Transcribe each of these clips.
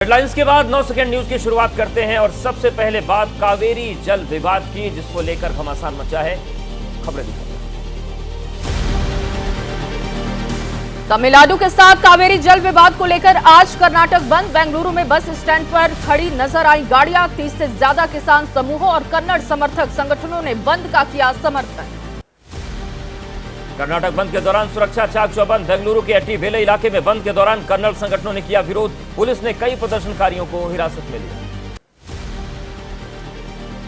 Headlines के बाद 9 second news की शुरुआत करते हैं और सबसे पहले बात कावेरी जल विवाद की, जिसको लेकर घमासान मचा है। खबरें दिखाते हैं। तमिलनाडु के साथ कावेरी जल विवाद को लेकर आज कर्नाटक बंद। बेंगलुरु में बस स्टैंड पर खड़ी नजर आई गाड़ियां। 30 से ज्यादा किसान समूहों और कन्नड़ समर्थक संगठनों ने बंद का किया समर्थन। कर्नाटक बंद के दौरान सुरक्षा चाक चौबंद। बेंगलुरु के अट्टीबेले इलाके में बंद के दौरान कन्नड़ संगठनों ने किया विरोध। पुलिस ने कई प्रदर्शनकारियों को हिरासत में लिया।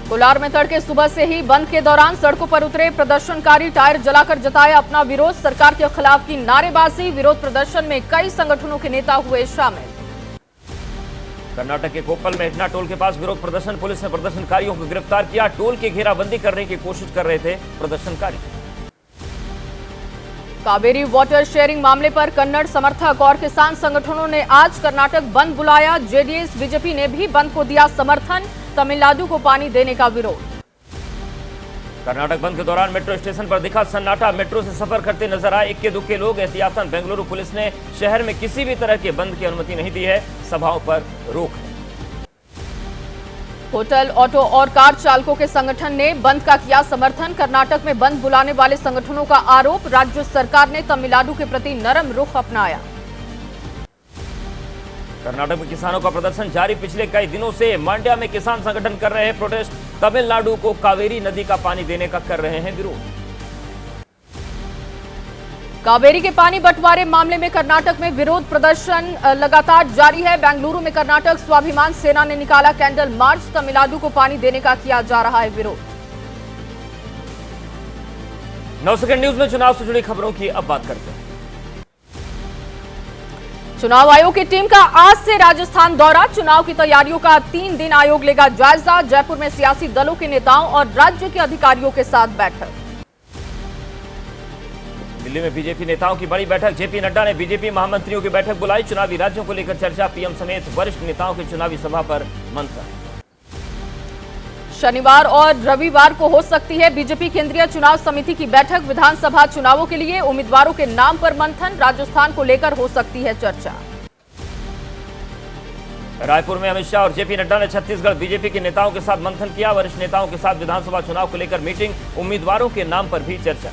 कोलार में तड़के सुबह से ही बंद के दौरान सड़कों पर उतरे प्रदर्शनकारी। टायर जलाकर जताया अपना विरोध। सरकार के खिलाफ की नारेबाजी। विरोध प्रदर्शन में कई संगठनों के नेता हुए शामिल। कर्नाटक के कोप्पल में इटना टोल के पास विरोध प्रदर्शन। पुलिस ने प्रदर्शनकारियों को गिरफ्तार किया। टोल की घेराबंदी करने की कोशिश कर रहे थे प्रदर्शनकारी। कावेरी वाटर शेयरिंग मामले पर कन्नड़ समर्थक और किसान संगठनों ने आज कर्नाटक बंद बुलाया। जेडीएस बीजेपी ने भी बंद को दिया समर्थन। तमिलनाडु को पानी देने का विरोध। कर्नाटक बंद के दौरान मेट्रो स्टेशन पर दिखा सन्नाटा। मेट्रो से सफर करते नजर आए इक्के दुक्के लोग। एहतियातन बेंगलुरु पुलिस ने शहर में किसी भी तरह के बंद की अनुमति नहीं दी है। सभाओं पर रोक है। होटल, ऑटो और कार चालकों के संगठन ने बंद का किया समर्थन। कर्नाटक में बंद बुलाने वाले संगठनों का आरोप, राज्य सरकार ने तमिलनाडु के प्रति नरम रुख अपनाया। कर्नाटक में किसानों का प्रदर्शन जारी। पिछले कई दिनों से मांड्या में किसान संगठन कर रहे हैं प्रोटेस्ट। तमिलनाडु को कावेरी नदी का पानी देने का कर रहे हैं विरोध। कावेरी के पानी बंटवारे मामले में कर्नाटक में विरोध प्रदर्शन लगातार जारी है। बेंगलुरु में कर्नाटक स्वाभिमान सेना ने निकाला कैंडल मार्च। तमिलनाडु को पानी देने का किया जा रहा है विरोध। 9 सेकंड न्यूज में चुनाव से जुड़ी खबरों की अब बात करते हैं। चुनाव आयोग की टीम का आज से राजस्थान दौरा। चुनाव की तैयारियों का 3 दिन आयोग लेगा जायजा। जयपुर में सियासी दलों के नेताओं और राज्य के अधिकारियों के साथ बैठक। दिल्ली में बीजेपी नेताओं की बड़ी बैठक। जेपी नड्डा ने बीजेपी महामंत्रियों की बैठक बुलाई। चुनावी राज्यों को लेकर चर्चा। पीएम समेत वरिष्ठ नेताओं की चुनावी सभा पर मंथन। शनिवार और रविवार को हो सकती है बीजेपी केंद्रीय चुनाव समिति की बैठक। विधानसभा चुनावों के लिए उम्मीदवारों के नाम पर मंथन। राजस्थान को लेकर हो सकती है चर्चा। रायपुर में अमित शाह और जेपी नड्डा ने छत्तीसगढ़ बीजेपी के नेताओं के साथ मंथन किया। वरिष्ठ नेताओं के साथ विधानसभा चुनाव को लेकर मीटिंग। उम्मीदवारों के नाम पर भी चर्चा।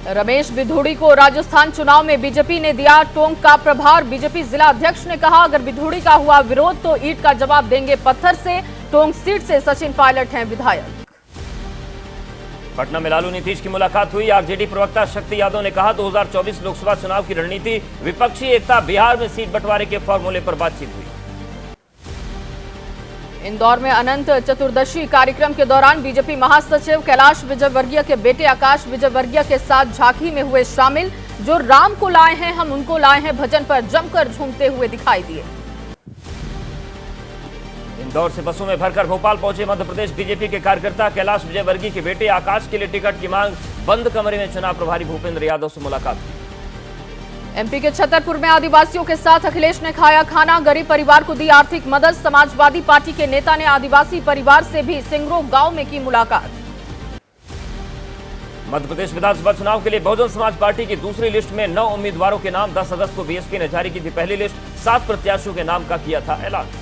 रमेश बिधूड़ी को राजस्थान चुनाव में बीजेपी ने दिया टोंक का प्रभार। बीजेपी जिला अध्यक्ष ने कहा, अगर बिधूड़ी का हुआ विरोध तो ईंट का जवाब देंगे पत्थर से। टोंक सीट से सचिन पायलट हैं विधायक। पटना में लालू नीतीश की मुलाकात हुई। आरजेडी प्रवक्ता शक्ति यादव ने कहा, 2024 लोकसभा चुनाव की रणनीति, विपक्षी एकता, बिहार में सीट बंटवारे के फॉर्मूले पर बातचीत हुई। इंदौर में अनंत चतुर्दशी कार्यक्रम के दौरान बीजेपी महासचिव कैलाश विजयवर्गीय के बेटे आकाश विजयवर्गीय के साथ झांकी में हुए शामिल। जो राम को लाए हैं हम उनको लाए हैं भजन पर जमकर झूमते हुए दिखाई दिए। इंदौर से बसों में भरकर भोपाल पहुंचे मध्य प्रदेश बीजेपी के कार्यकर्ता। कैलाश विजयवर्गीय के बेटे आकाश के लिए टिकट की मांग। बंद कमरे में चुनाव प्रभारी भूपेंद्र यादव से मुलाकात की। एमपी के छतरपुर में आदिवासियों के साथ अखिलेश ने खाया खाना। गरीब परिवार को दी आर्थिक मदद। समाजवादी पार्टी के नेता ने आदिवासी परिवार से भी सिंगरो गांव में की मुलाकात। मध्य प्रदेश विधानसभा चुनाव के लिए बहुजन समाज पार्टी की दूसरी लिस्ट में 9 उम्मीदवारों के नाम। 10 अगस्त को बीएसपी ने जारी की थी पहली लिस्ट। 7 प्रत्याशियों के नाम का किया था ऐलान।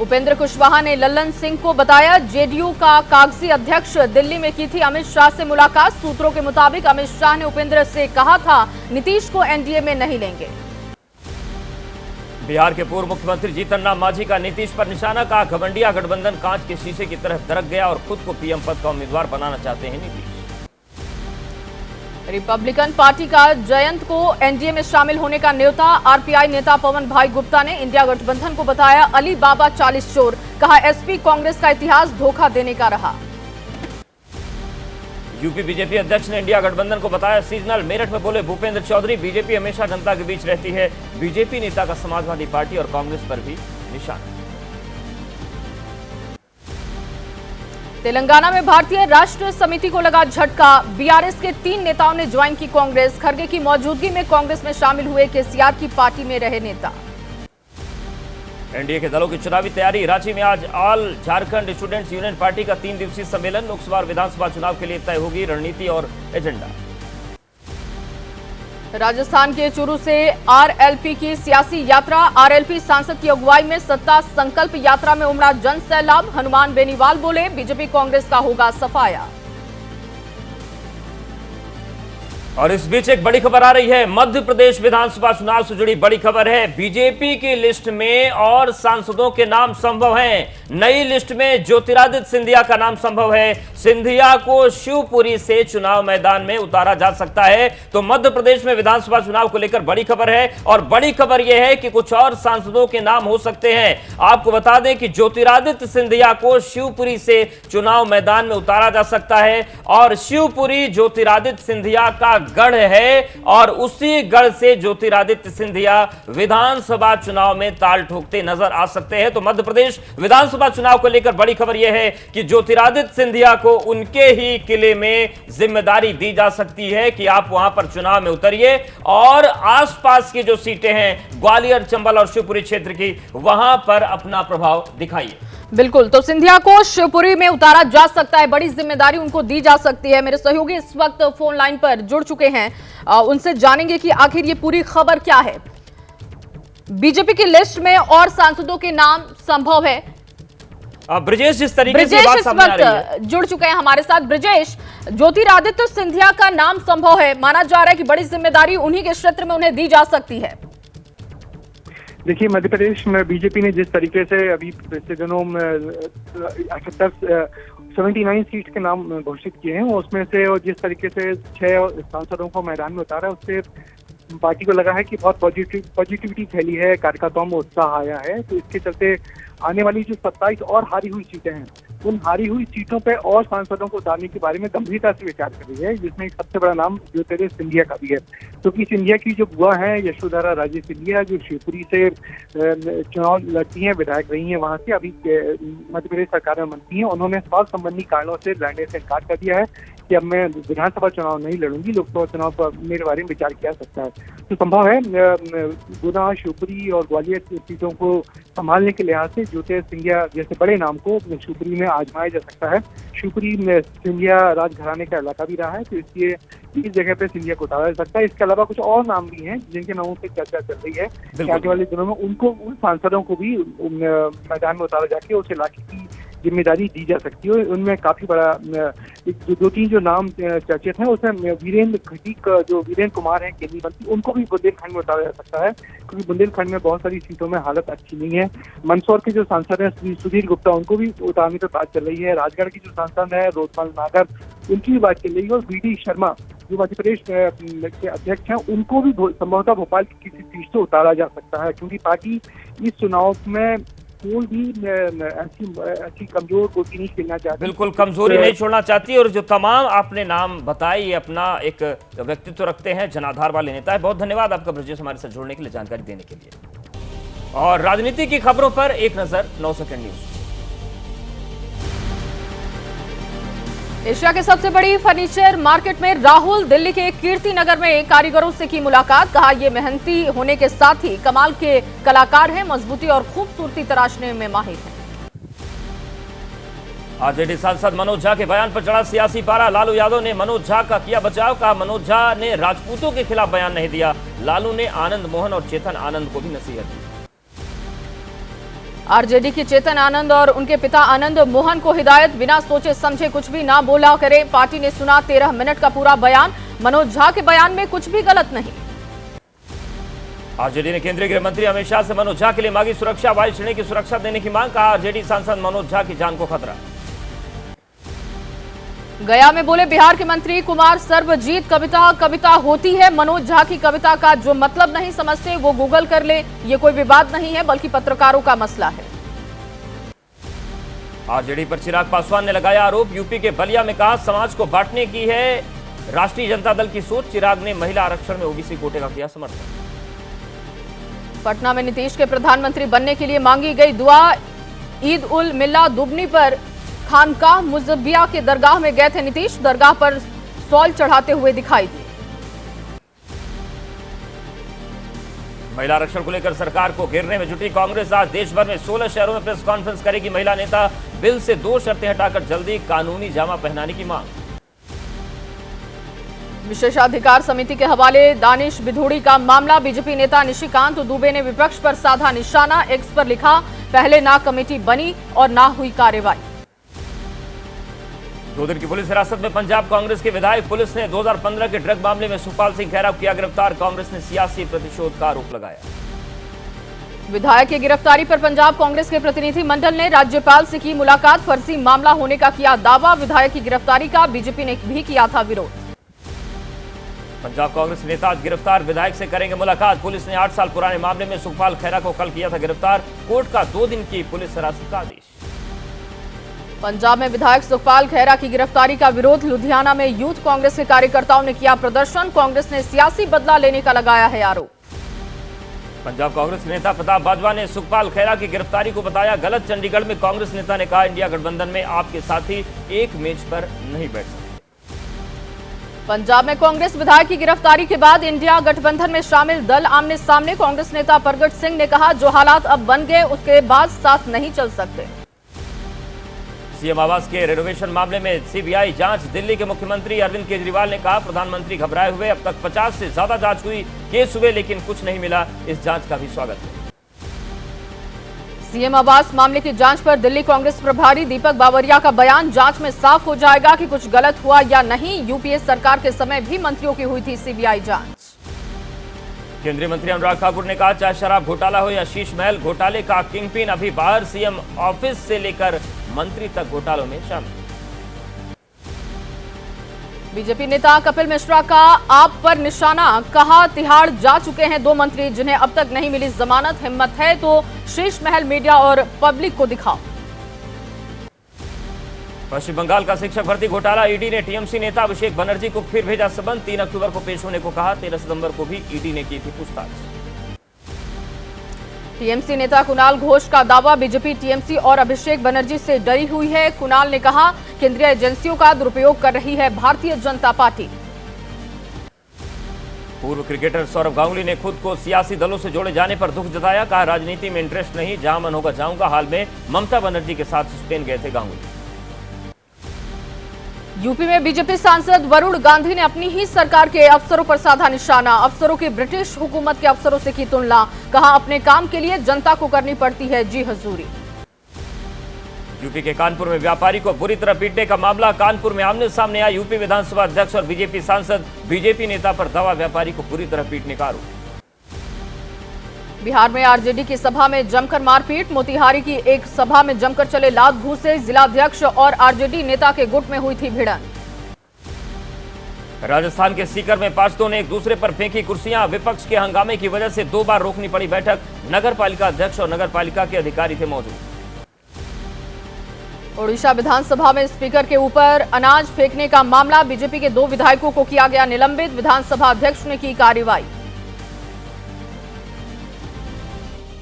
उपेंद्र कुशवाहा ने लल्लन सिंह को बताया जेडीयू का कागजी अध्यक्ष। दिल्ली में की थी अमित शाह से मुलाकात। सूत्रों के मुताबिक अमित शाह ने उपेंद्र से कहा था नीतीश को एनडीए में नहीं लेंगे। बिहार के पूर्व मुख्यमंत्री जीतन राम मांझी का नीतीश पर निशाना। कहा, घमंडिया गठबंधन कांच के शीशे की तरह दरक गया और खुद को पीएम पद का उम्मीदवार बनाना चाहते हैं नीतीश। रिपब्लिकन पार्टी का जयंत को एनडीए में शामिल होने का न्योता। आरपीआई नेता पवन भाई गुप्ता ने इंडिया गठबंधन को बताया अली बाबा 40 चोर। कहा, एसपी कांग्रेस का इतिहास धोखा देने का रहा। यूपी बीजेपी अध्यक्ष ने इंडिया गठबंधन को बताया सीजनल। मेरठ में बोले भूपेंद्र चौधरी, बीजेपी हमेशा जनता के बीच रहती है। बीजेपी नेता का समाजवादी पार्टी और कांग्रेस पर भी निशाना। तेलंगाना में भारतीय राष्ट्र समिति को लगा झटका। बीआरएस के 3 नेताओं ने ज्वाइन की कांग्रेस। खरगे की मौजूदगी में कांग्रेस में शामिल हुए केसीआर की पार्टी में रहे नेता। एनडीए के दलों की चुनावी तैयारी। रांची में आज all Jharkhand students union party का 3 दिवसीय सम्मेलन। लोकसभा और विधानसभा चुनाव के लिए तय होगी रणनीति और एजेंडा। राजस्थान के चूरू से आरएलपी की सियासी यात्रा। आरएलपी सांसद की अगुवाई में सत्ता संकल्प यात्रा में उमड़ा जन सैलाब। हनुमान बेनीवाल बोले, बीजेपी कांग्रेस का होगा सफाया। और इस बीच एक बड़ी खबर आ रही है। मध्य प्रदेश विधानसभा चुनाव से जुड़ी बड़ी खबर है। बीजेपी की लिस्ट में और सांसदों के नाम संभव हैं। नई लिस्ट में ज्योतिरादित्य सिंधिया का नाम संभव है। सिंधिया को शिवपुरी से चुनाव मैदान में उतारा जा सकता है। तो मध्य प्रदेश में विधानसभा चुनाव को लेकर बड़ी खबर है। और बड़ी खबर यह है कि कुछ और सांसदों के नाम हो सकते हैं। आपको बता दें कि ज्योतिरादित्य सिंधिया को शिवपुरी से चुनाव मैदान में उतारा जा सकता है। और शिवपुरी ज्योतिरादित्य सिंधिया का गढ़ है और उसी गढ़ से ज्योतिरादित्य सिंधिया विधानसभा चुनाव में ताल ठोकते नजर आ सकते हैं। तो मध्य प्रदेश विधानसभा चुनाव को लेकर बड़ी खबर यह है कि ज्योतिरादित्य सिंधिया को उनके ही किले में जिम्मेदारी दी जा सकती है कि आप वहां पर चुनाव में उतरिए और आसपास की जो सीटें हैं ग्वालियर, चंबल और शिवपुरी क्षेत्र की, वहां पर अपना प्रभाव दिखाइए। बिल्कुल, तो सिंधिया को शिवपुरी में उतारा जा सकता है, बड़ी जिम्मेदारी उनको दी जा सकती है। मेरे सहयोगी इस वक्त फोन लाइन पर जुड़ चुके हैं, उनसे जानेंगे कि आखिर ये पूरी खबर क्या है। बीजेपी की लिस्ट में और सांसदों के नाम संभव है। ब्रिजेश, जिस तरीके से बात सामने आ रही है, जुड़ चुके हैं हमारे साथ। ब्रिजेश, ज्योतिरादित्य सिंधिया का नाम संभव है, माना जा रहा है कि बड़ी जिम्मेदारी उन्हीं के क्षेत्र में उन्हें दी जा सकती है। देखिए, मध्य प्रदेश में बीजेपी ने जिस तरीके से अभी पिछले दिनों 79 सीट के नाम घोषित किए हैं, उसमें से और जिस तरीके से 6 सांसदों को मैदान में उतारा, उससे पार्टी को लगा है कि बहुत पॉजिटिविटी फैली है, कार्यकर्ताओं में उत्साह आया है। तो इसके चलते आने वाली जो 27 और हारी हुई सीटें हैं, उन हारी हुई सीटों पे और सांसदों को उतारने के बारे में गंभीरता से विचार कर रही है, जिसमें एक सबसे बड़ा नाम ज्योतिरादित्य सिंधिया का भी है। क्योंकि सिंधिया की जो बुआ है यशोधरा राजे सिंधिया, जो शिवपुरी से चुनाव लड़ती हैं, विधायक रही हैं वहां से, अभी मध्य प्रदेश सरकार में मंत्री हैं, उन्होंने स्वास्थ्य संबंधी कारणों से लड़ने से इनकार कर दिया है कि अब मैं विधानसभा चुनाव नहीं लड़ूंगी, लोकसभा चुनाव पर मेरे बारे में विचार किया सकता है। तो संभव है गुना, शिवपुरी और ग्वालियर सीटों को संभालने के लिहाज से ज्योतिरादित्य सिंधिया जैसे बड़े नाम को शिवपुरी में आजमाया जा सकता है। शिवपुरी में सिंधिया राजघराने का इलाका भी रहा है, तो इसलिए इस जगह पे सिंधिया को उतारा जा सकता है। इसके अलावा कुछ और नाम भी हैं जिनके नामों पे चर्चा चल रही है कि आने वाले दिनों में उनको, उन सांसदों को भी मैदान में उतारा जाके उस इलाके की जिम्मेदारी दी जा सकती है। उनमें काफी बड़ा 2-3 जो नाम चर्चित हैं, उसमें वीरेंद्र खटीक, जो वीरेंद्र कुमार हैं केंद्रीय मंत्री, उनको भी बुंदेलखंड में उतारा जा सकता है, क्योंकि बुंदेलखंड में बहुत सारी सीटों में हालत अच्छी नहीं है। मंदसौर के जो सांसद हैं सुधीर गुप्ता, उनको भी उतारने पर बात चल रही है। राजगढ़ की जो सांसद है रोजपाल नागर, उनकी भी बात चल रही है। और बीडी शर्मा जो मध्य प्रदेश के अध्यक्ष हैं, उनको भी संभवतः भोपाल की किसी सीट से उतारा जा सकता है, क्योंकि पार्टी इस चुनाव में कोई भी ऐसी कमजोर गोटी नहीं खेलना चाहती, बिल्कुल कमजोरी नहीं छोड़ना चाहती। और जो तमाम आपने नाम बताए, ये अपना एक व्यक्तित्व रखते हैं, जनाधार वाले नेता है। बहुत धन्यवाद आपका ब्रजेश, हमारे साथ जुड़ने के लिए, जानकारी देने के लिए। और राजनीति की खबरों पर एक नजर 9 सेकंड न्यूज। एशिया के सबसे बड़ी फर्नीचर मार्केट में राहुल दिल्ली के कीर्ति नगर में कारीगरों से की मुलाकात। कहा, ये मेहनती होने के साथ ही कमाल के कलाकार हैं, मजबूती और खूबसूरती तराशने में माहिर हैं। आरजेडी सांसद मनोज झा के बयान पर चढ़ा सियासी पारा। लालू यादव ने मनोज झा का किया बचाव। कहा, मनोज झा ने राजपूतों के खिलाफ बयान नहीं दिया। लालू ने आनंद मोहन और चेतन आनंद को भी नसीहत दी। आरजेडी के चेतन आनंद और उनके पिता आनंद मोहन को हिदायत, बिना सोचे समझे कुछ भी ना बोला करे। पार्टी ने सुना 13 मिनट का पूरा बयान। मनोज झा के बयान में कुछ भी गलत नहीं। आरजेडी ने केंद्रीय गृह मंत्री अमित शाह से मनोज झा के लिए मांगी सुरक्षा, वायु श्रेणी की सुरक्षा देने की मांग। कहा, आरजेडी सांसद मनोज झा की जान को खतरा। गया में बोले बिहार के मंत्री कुमार सर्वजीत, कविता होती है, मनोज झा की कविता का जो मतलब नहीं समझते वो गूगल कर ले। ये कोई विवाद नहीं है, बल्कि पत्रकारों का मसला है। आरजेडी पर चिराग पासवान ने लगाया आरोप। यूपी के बलिया में कहा, समाज को बांटने की है राष्ट्रीय जनता दल की सोच। चिराग ने महिला आरक्षण में ओबीसी कोटे का किया समर्थन। पटना में नीतीश के प्रधानमंत्री बनने के लिए मांगी गई दुआ। ईद उल मिल्ला दुबनी पर खानकाह मुजब्बिया के दरगाह में गए थे नीतीश। दरगाह पर सॉल चढ़ाते हुए दिखाई दिए। महिला आरक्षण को लेकर सरकार को घेरने में जुटी कांग्रेस। आज देश भर में 16 शहरों में प्रेस कॉन्फ्रेंस करेगी महिला नेता। बिल से 2 शर्तें हटाकर जल्दी कानूनी जामा पहनाने की मांग। विशेषाधिकार समिति के हवाले दानिश बिधूड़ी का मामला। बीजेपी नेता निशिकांत दुबे ने विपक्ष पर साधा निशाना। एक्स पर लिखा, पहले ना कमेटी बनी और ना हुई कार्रवाई। 2 दिन की पुलिस हिरासत में पंजाब कांग्रेस के विधायक। पुलिस ने 2015 के ड्रग मामले में सुखपाल सिंह खैरा को किया गिरफ्तार। कांग्रेस ने सियासी प्रतिशोध का आरोप लगाया। विधायक की गिरफ्तारी पर पंजाब कांग्रेस के प्रतिनिधि मंडल ने राज्यपाल से की मुलाकात। फर्जी मामला होने का किया दावा। विधायक की गिरफ्तारी का बीजेपी ने भी किया था विरोध। पंजाब कांग्रेस नेता आज गिरफ्तार। विधायक से करेंगे मुलाकात। पुलिस ने 8 साल पुराने मामले में सुखपाल खैरा को कल किया था गिरफ्तार। कोर्ट का 2 दिन की पुलिस हिरासत का आदेश। पंजाब में विधायक सुखपाल खैरा की गिरफ्तारी का विरोध। लुधियाना में यूथ कांग्रेस के कार्यकर्ताओं ने किया प्रदर्शन। कांग्रेस ने सियासी बदला लेने का लगाया है आरोप। पंजाब कांग्रेस नेता प्रताप बाजवा ने सुखपाल खैरा की गिरफ्तारी को बताया गलत। चंडीगढ़ में कांग्रेस नेता ने कहा, इंडिया गठबंधन में आपके साथी एक मेज पर नहीं बैठ सकते। पंजाब में कांग्रेस विधायक की गिरफ्तारी के बाद इंडिया गठबंधन में शामिल दल आमने सामने। कांग्रेस नेता प्रगट सिंह ने कहा, जो हालात अब बन गए उसके बाद साथ नहीं चल सकते। सीएम आवास के रेनोवेशन मामले में सीबीआई जांच। दिल्ली के मुख्यमंत्री अरविंद केजरीवाल ने कहा, प्रधानमंत्री घबराए हुए। अब तक 50 से ज्यादा जांच हुई, केस हुए लेकिन कुछ नहीं मिला। इस जांच का भी स्वागत है। सीएम आवास मामले की जांच पर दिल्ली कांग्रेस प्रभारी दीपक बावरिया का बयान। जांच में साफ हो जाएगा कि कुछ गलत हुआ या नहीं। यूपीए सरकार के समय भी मंत्रियों की हुई थी सीबीआई जांच। केंद्रीय मंत्री अनुराग ठाकुर ने कहा, चाहे शराब घोटाला हो या शीश महल घोटाले का किंगपिन अभी बाहर। सीएम ऑफिस से लेकर मंत्री तक घोटालों में शामिल। बीजेपी नेता कपिल मिश्रा का आप पर निशाना। कहा, तिहाड़ जा चुके हैं 2 मंत्री जिन्हें अब तक नहीं मिली जमानत। हिम्मत है तो शीश महल मीडिया और पब्लिक को दिखाओ। पश्चिम बंगाल का शिक्षक भर्ती घोटाला। ईडी ने टीएमसी नेता अभिषेक बनर्जी को फिर भेजा सबन। 3 अक्टूबर को पेश होने को कहा। 13 सितंबर को भी ईडी ने की थी पूछताछ। टीएमसी नेता कुणाल घोष का दावा, बीजेपी टीएमसी और अभिषेक बनर्जी से डरी हुई है। कुणाल ने कहा, केंद्रीय एजेंसियों का दुरुपयोग कर रही है भारतीय जनता पार्टी। पूर्व क्रिकेटर सौरव गांगुली ने खुद को सियासी दलों से जोड़े जाने पर दुख जताया। कहा, राजनीति में इंटरेस्ट नहीं, जहां मन होगा जाऊंगा। हाल में ममता बनर्जी के साथ स्पेन गए थे गांगुली। यूपी में बीजेपी सांसद वरुण गांधी ने अपनी ही सरकार के अफसरों पर साधा निशाना। अफसरों की ब्रिटिश हुकूमत के अफसरों से की तुलना। कहा, अपने काम के लिए जनता को करनी पड़ती है जी हजूरी। यूपी के कानपुर में व्यापारी को बुरी तरह पीटने का मामला। कानपुर में आमने सामने आया यूपी विधानसभा अध्यक्ष और बीजेपी सांसद। बीजेपी नेता पर दवा व्यापारी को बुरी तरह पीटने का आरोप। बिहार में आरजेडी की सभा में जमकर मारपीट। मोतिहारी की एक सभा में जमकर चले लात घूंसे। जिलाध्यक्ष और आरजेडी नेता के गुट में हुई थी भिड़ंत। राजस्थान के सीकर में पार्षदों ने एक दूसरे पर फेंकी कुर्सियां। विपक्ष के हंगामे की वजह से 2 बार रोकनी पड़ी बैठक। नगर पालिका अध्यक्ष और नगर पालिका के अधिकारी थे मौजूद। ओडिशा विधानसभा में स्पीकर के ऊपर अनाज फेंकने का मामला। बीजेपी के 2 विधायकों को किया गया निलंबित। विधानसभा अध्यक्ष ने की कार्रवाई।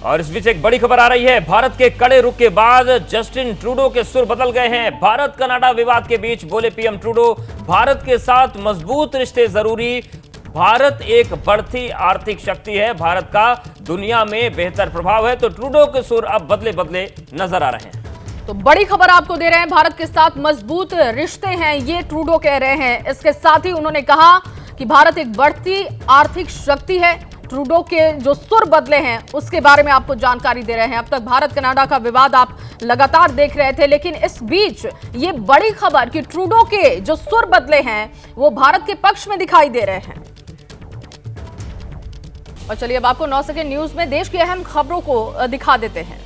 और इस बीच एक बड़ी खबर आ रही है। भारत के कड़े रुख के बाद जस्टिन ट्रूडो के सुर बदल गए हैं। भारत कनाडा विवाद के बीच बोले पीएम ट्रूडो, भारत के साथ मजबूत रिश्ते जरूरी। भारत एक बढ़ती आर्थिक शक्ति है, भारत का दुनिया में बेहतर प्रभाव है। तो ट्रूडो के सुर अब बदले बदले नजर आ रहे हैं। तो बड़ी खबर आपको दे रहे हैं, भारत के साथ मजबूत रिश्ते हैं, ये ट्रूडो कह रहे हैं। इसके साथ ही उन्होंने कहा कि भारत एक बढ़ती आर्थिक शक्ति है। ट्रूडो के जो सुर बदले हैं उसके बारे में आपको जानकारी दे रहे हैं। अब तक भारत कनाडा का विवाद आप लगातार देख रहे थे, लेकिन इस बीच ये बड़ी खबर कि ट्रूडो के जो सुर बदले हैं वो भारत के पक्ष में दिखाई दे रहे हैं। और चलिए अब आपको 9 सेकंड न्यूज में देश की अहम खबरों को दिखा देते हैं।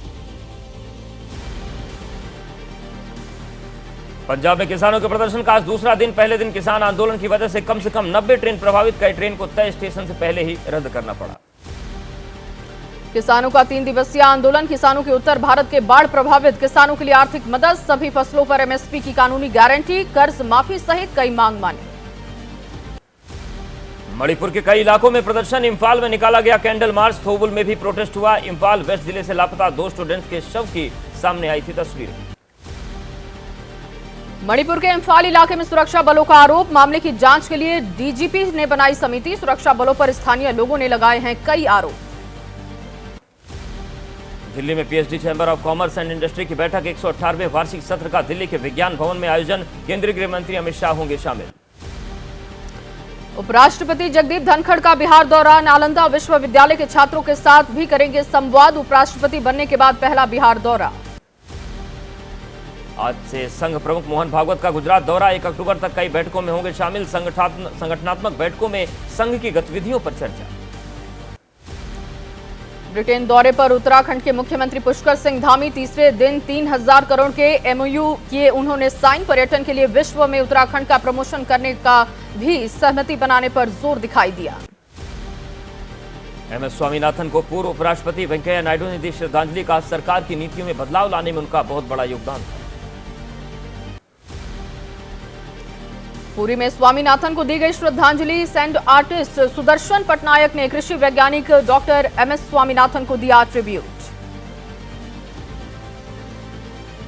पंजाब में किसानों के प्रदर्शन का आज दूसरा दिन। पहले दिन किसान आंदोलन की वजह से कम 90 ट्रेन प्रभावित। कई ट्रेन को तय स्टेशन से पहले ही रद्द करना पड़ा। किसानों का 3 दिवसीय आंदोलन। किसानों के उत्तर भारत के बाढ़ प्रभावित किसानों के लिए आर्थिक मदद, सभी फसलों पर एमएसपी की कानूनी गारंटी, कर्ज माफी सहित कई मांग मानी। मणिपुर के कई इलाकों में प्रदर्शन। इंफाल में निकाला गया कैंडल मार्च। थोबुल में भी प्रोटेस्ट हुआ। इंफाल वेस्ट जिले से लापता 2 स्टूडेंट्स के शव की सामने आई थी तस्वीरें। मणिपुर के इंफाल इलाके में सुरक्षा बलों का आरोप। मामले की जांच के लिए डीजीपी ने बनाई समिति। सुरक्षा बलों पर स्थानीय लोगों ने लगाए हैं कई आरोप। दिल्ली में PhD chamber of commerce and industry की बैठक। 118वें वार्षिक सत्र का दिल्ली के विज्ञान भवन में आयोजन। केंद्रीय गृह मंत्री अमित शाह होंगे शामिल। उपराष्ट्रपति जगदीप धनखड़ का बिहार दौरा, नालंदा विश्वविद्यालय के छात्रों के साथ भी करेंगे संवाद। उपराष्ट्रपति बनने के बाद पहला बिहार दौरा। आज से संघ प्रमुख मोहन भागवत का गुजरात दौरा, 1 अक्टूबर तक कई बैठकों में होंगे शामिल। संगठनात्मक बैठकों में संघ की गतिविधियों पर चर्चा। ब्रिटेन दौरे पर उत्तराखंड के मुख्यमंत्री पुष्कर सिंह धामी, तीसरे दिन 3000 करोड़ के एमओयू किए उन्होंने साइन। पर्यटन के लिए विश्व में उत्तराखंड का प्रमोशन करने का भी सहमति बनाने पर जोर दिखाई दिया। एमएस स्वामीनाथन को पूर्व उपराष्ट्रपति वेंकैया नायडू ने दी श्रद्धांजलि, कहा सरकार की नीतियों में बदलाव लाने में उनका बहुत बड़ा योगदान था। पुरी में स्वामीनाथन को दी गई श्रद्धांजलि। सैंड आर्टिस्ट सुदर्शन पटनायक ने कृषि वैज्ञानिक डॉक्टर एमएस स्वामीनाथन को दिया ट्रिब्यूट।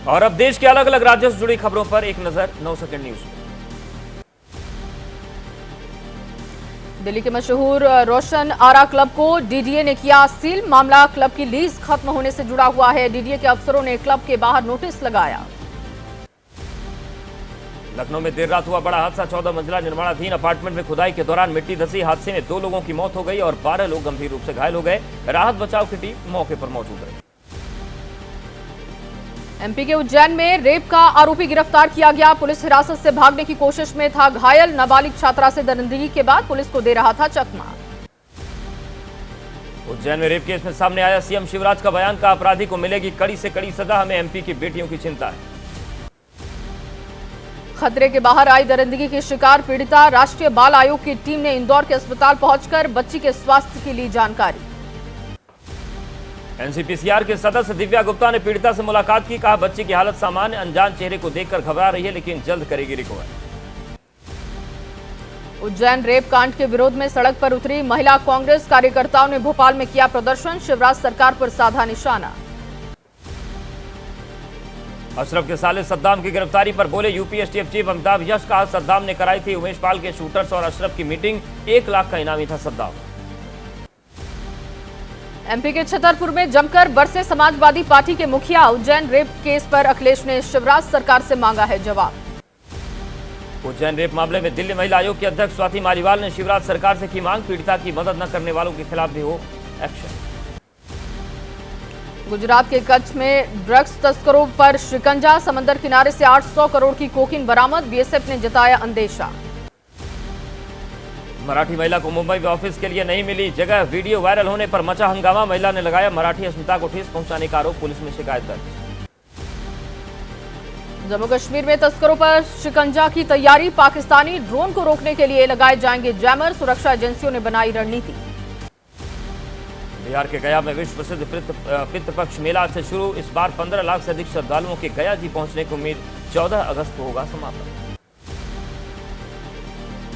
और अब देश के अलग अलग राज्यों से जुड़ी खबरों पर एक नजर 9 सेकंड न्यूज में। दिल्ली के मशहूर रोशन आरा क्लब को डीडीए ने किया सील। मामला क्लब की लीज खत्म होने से जुड़ा हुआ है। डीडीए के अफसरों ने क्लब के बाहर नोटिस लगाया। लखनऊ में देर रात हुआ बड़ा हादसा, 14 मंजिला निर्माणाधीन अपार्टमेंट में खुदाई के दौरान मिट्टी धंसी। हादसे में 2 लोगों की मौत हो गई और 12 लोग गंभीर रूप से घायल हो गए। राहत बचाव की टीम मौके पर मौजूद रही। एमपी के उज्जैन में रेप का आरोपी गिरफ्तार किया गया। पुलिस हिरासत से भागने की कोशिश में था घायल। नाबालिग छात्रा से दरिंदगी के बाद पुलिस को दे रहा था चकमा। उज्जैन में रेप केस में सामने आया सीएम शिवराज का बयान, का अपराधी को मिलेगी कड़ी से कड़ी सजा, हमें एमपी की बेटियों की चिंता है। खतरे के बाहर आई दरिंदगी की शिकार पीड़िता। राष्ट्रीय बाल आयोग की टीम ने इंदौर के अस्पताल पहुंचकर बच्ची के स्वास्थ्य की ली जानकारी। एनसीपीसीआर के सदस्य दिव्या गुप्ता ने पीड़िता से मुलाकात की, कहा बच्ची की हालत सामान्य, अनजान चेहरे को देखकर घबरा रही है लेकिन जल्द करेगी रिकवर। उज्जैन रेप कांड के विरोध में सड़क पर उतरी महिला कांग्रेस कार्यकर्ताओं ने भोपाल में किया प्रदर्शन। शिवराज सरकार पर साधा निशाना। अशरफ के साले सद्दाम की गिरफ्तारी पर बोले यूपी एसटीएफ चीफ अमिताभ यश, कहा सद्दाम ने कराई थी उमेश पाल के शूटर्स और अशरफ की मीटिंग, 1 लाख का इनामी था सद्दाम। एमपी के छतरपुर में जमकर बरसे समाजवादी पार्टी के मुखिया। उज्जैन रेप केस पर अखिलेश ने शिवराज सरकार से मांगा है जवाब। उज्जैन रेप मामले में दिल्ली महिला आयोग की अध्यक्ष स्वाति मालीवाल ने शिवराज सरकार से की मांग, पीड़िता की मदद न करने वालों के खिलाफ भी हो एक्शन। गुजरात के कच्छ में ड्रग्स तस्करों पर शिकंजा। समंदर किनारे से 800 करोड़ की कोकीन बरामद। बीएसएफ ने जताया अंदेशा। मराठी महिला को मुंबई में ऑफिस के लिए नहीं मिली जगह, वीडियो वायरल होने पर मचा हंगामा। महिला ने लगाया मराठी अस्मिता को ठेस पहुंचाने का आरोप, पुलिस में शिकायत दर्ज। जम्मू कश्मीर में तस्करों पर शिकंजा की तैयारी। पाकिस्तानी ड्रोन को रोकने के लिए लगाए जाएंगे जैमर। सुरक्षा एजेंसियों ने बनाई रणनीति। बिहार के गया में विश्व प्रसिद्ध पितृपक्ष मेला से शुरू। इस बार 15 लाख से अधिक श्रद्धालुओं के गया जी पहुंचने की उम्मीद। 14 अगस्त को होगा समापन।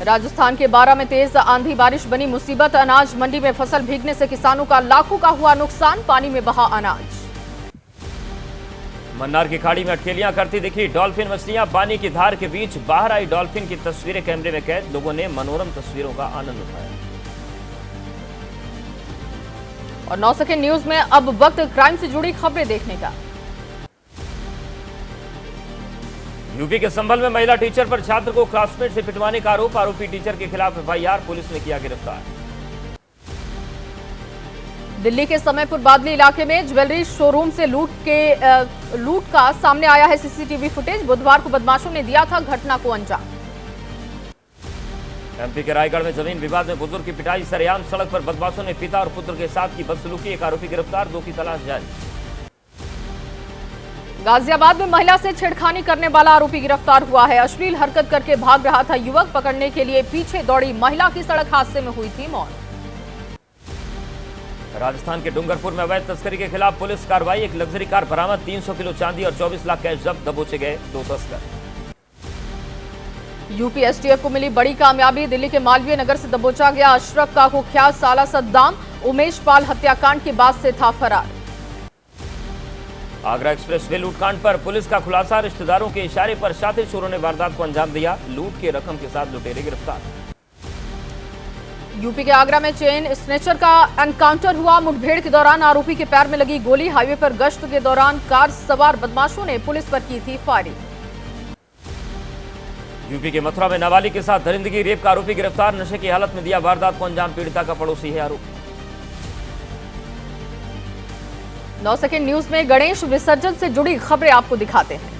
राजस्थान के बारां में तेज आंधी बारिश बनी मुसीबत। अनाज मंडी में फसल भीगने से किसानों का लाखों का हुआ नुकसान। पानी में बहा अनाज। मन्नार की खाड़ी में अटकेलियां करती दिखी डॉल्फिन मछलियां। पानी की धार के बीच बाहर आई डॉल्फिन की तस्वीरें कैमरे में कैद। लोगों ने मनोरम तस्वीरों का आनंद उठाया। और 9 सेकंड न्यूज में अब वक्त क्राइम से जुड़ी खबरें देखने का। यूपी के संभल में महिला टीचर पर छात्र को क्लासमेट से पिटवाने का आरोप। आरोपी टीचर के खिलाफ एफआईआर, पुलिस ने किया गिरफ्तार। दिल्ली के समयपुर बादली इलाके में ज्वेलरी शोरूम से लूट का सामने आया है सीसीटीवी फुटेज। बुधवार को बदमाशों ने दिया था घटना को अंजाम। एमपी के रायगढ़ में जमीन विवाद में बुजुर्ग की पिटाई सरेआम। सड़क पर बदमाशों ने पिता और पुत्र के साथ की बदसलूकी। एक आरोपी गिरफ्तार, 2 की तलाश जारी। गाजियाबाद में महिला से छेड़खानी करने वाला आरोपी गिरफ्तार हुआ है। अश्लील हरकत करके भाग रहा था युवक। पकड़ने के लिए पीछे दौड़ी महिला की सड़क हादसे में हुई थी मौत। राजस्थान के डूंगरपुर में अवैध तस्करी के खिलाफ पुलिस कार्रवाई। एक लग्जरी कार बरामद, 300 किलो चांदी और 24 लाख कैश जब्त। दबोचे गए 2 तस्कर। यूपी एसटीएफ को मिली बड़ी कामयाबी। दिल्ली के मालवीय नगर से दबोचा गया अशरफ का कुख्यात साला सद्दाम। उमेश पाल हत्याकांड के बाद से था फरार। आगरा एक्सप्रेस वे लूटकांड पर पुलिस का खुलासा। रिश्तेदारों के इशारे पर शातिर चोरों ने वारदात को अंजाम दिया। लूट के रकम के साथ लुटेरे गिरफ्तार। यूपी के आगरा में चेन स्नेचर का एनकाउंटर हुआ। मुठभेड़ के दौरान आरोपी के पैर में लगी गोली। हाईवे पर गश्त के दौरान कार सवार बदमाशों ने पुलिस पर की थी फायरिंग। यूपी के मथुरा में नाबालिग के साथ दरिंदगी, रेप का आरोपी गिरफ्तार, नशे की हालत में दिया वारदात को अंजाम, पीड़िता का पड़ोसी है आरोपी। 9 सेकंड न्यूज में गणेश विसर्जन से जुड़ी खबरें आपको दिखाते हैं।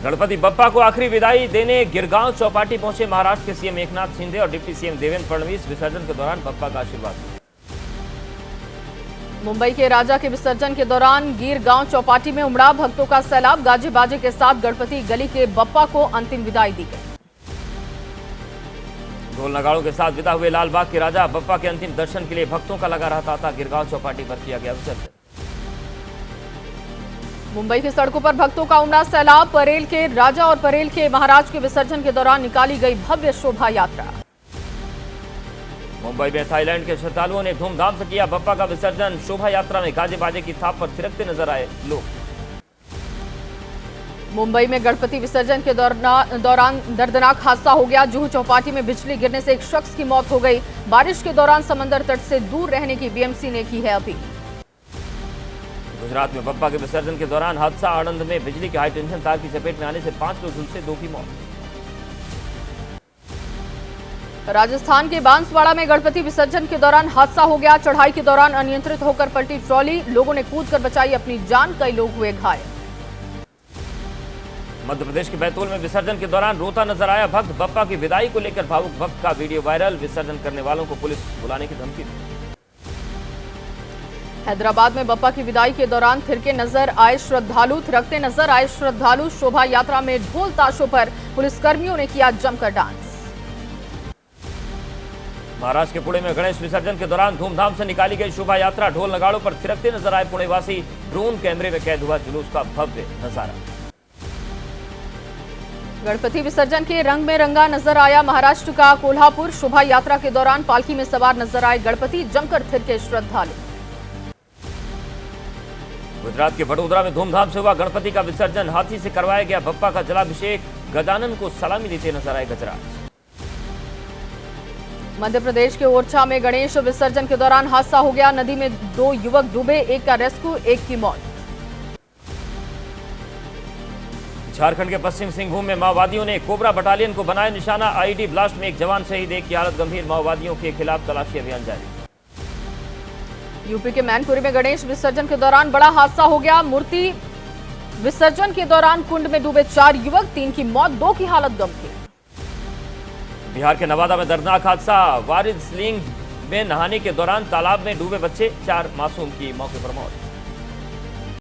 गणपति बप्पा को आखिरी विदाई देने गिरगांव चौपाटी पहुंचे महाराष्ट्र के सीएम एकनाथ शिंदे और डिप्टी सीएम देवेंद्र फडणवीस। विसर्जन के दौरान बप्पा का आशीर्वाद। मुंबई के राजा के विसर्जन के दौरान गिर गांव चौपाटी में उमड़ा भक्तों का सैलाब, गाजे बाजे के साथ गणपति गली के बप्पा को अंतिम विदाई दी गई। ढोल नगाड़ों के साथ विदा हुए लालबाग के राजा बप्पा के अंतिम दर्शन के लिए भक्तों का लगा रहा तांता। गिरगांव चौपाटी पर किया गया विसर्जन। मुंबई की सड़कों पर भक्तों का उमड़ा सैलाब, परेल के राजा और परेल के महाराज के विसर्जन के दौरान निकाली गई भव्य शोभा यात्रा। मुंबई में थाईलैंड के श्रद्धालुओं ने धूमधाम से किया बप्पा का विसर्जन। शोभा यात्रा में गाजे बाजे की थाप पर थिरकते नजर आए लोग। मुंबई में गणपति विसर्जन के दौरान दर्दनाक हादसा हो गया। जुहू चौपाटी में बिजली गिरने से एक शख्स की मौत हो गई। बारिश के दौरान समंदर तट से दूर रहने की बीएमसी ने की है अपील। गुजरात में बप्पा के विसर्जन के दौरान हादसा, आनंद में बिजली के हाई टेंशन तार की चपेट में आने से 5 लोग झुलसे, 2 की मौत। राजस्थान के बांसवाड़ा में गणपति विसर्जन के दौरान हादसा हो गया। चढ़ाई के दौरान अनियंत्रित होकर पलटी ट्रॉली, लोगों ने कूदकर बचाई अपनी जान, कई लोग हुए घायल। मध्य प्रदेश के बैतूल में विसर्जन के दौरान रोता नजर आया भक्त, बप्पा की विदाई को लेकर भावुक भक्त का वीडियो वायरल। विसर्जन करने वालों को पुलिस बुलाने की धमकी दी। हैदराबाद में बप्पा की विदाई के दौरान थिरके नजर आए श्रद्धालु, थिरकते नजर आए श्रद्धालु। शोभा यात्रा में ढोल ताशों पर पुलिसकर्मियों ने किया जमकर डांस। महाराष्ट्र के पुणे में गणेश विसर्जन के दौरान धूमधाम से निकाली गई शोभा यात्रा, ढोल नगाड़ों पर थिरकते नजर आए पुणेवासी। ड्रोन कैमरे में कैद हुआ जुलूस का भव्य नजारा। गणपति विसर्जन के रंग में रंगा नजर आया महाराष्ट्र का कोल्हापुर। शोभा यात्रा के दौरान पालकी में सवार नजर आए गणपति, जमकर थिरके श्रद्धालु। गुजरात के वडोदरा में धूमधाम से हुआ गणपति का विसर्जन, हाथी से करवाया गया बप्पा का जलाभिषेक। गजानन को सलामी देते नजर आए गजराज। मध्य प्रदेश के ओरछा में गणेश विसर्जन के दौरान हादसा हो गया। नदी में 2 युवक डूबे, एक का रेस्क्यू, एक की मौत। झारखंड के पश्चिम सिंहभूम में माओवादियों ने कोबरा बटालियन को बनाया निशाना। आईईडी ब्लास्ट में एक जवान शहीद, एक की हालत गंभीर। माओवादियों के खिलाफ तलाशी अभियान जारी। यूपी के मैनपुरी में गणेश विसर्जन के दौरान बड़ा हादसा हो गया। मूर्ति विसर्जन के दौरान कुंड में डूबे 4 युवक, 3 की मौत, 2 की हालत गंभीर। बिहार के नवादा में दर्दनाक हादसा, वारिद स्लिंग में नहाने के दौरान तालाब में डूबे बच्चे, 4 मासूम की मौके पर मौत।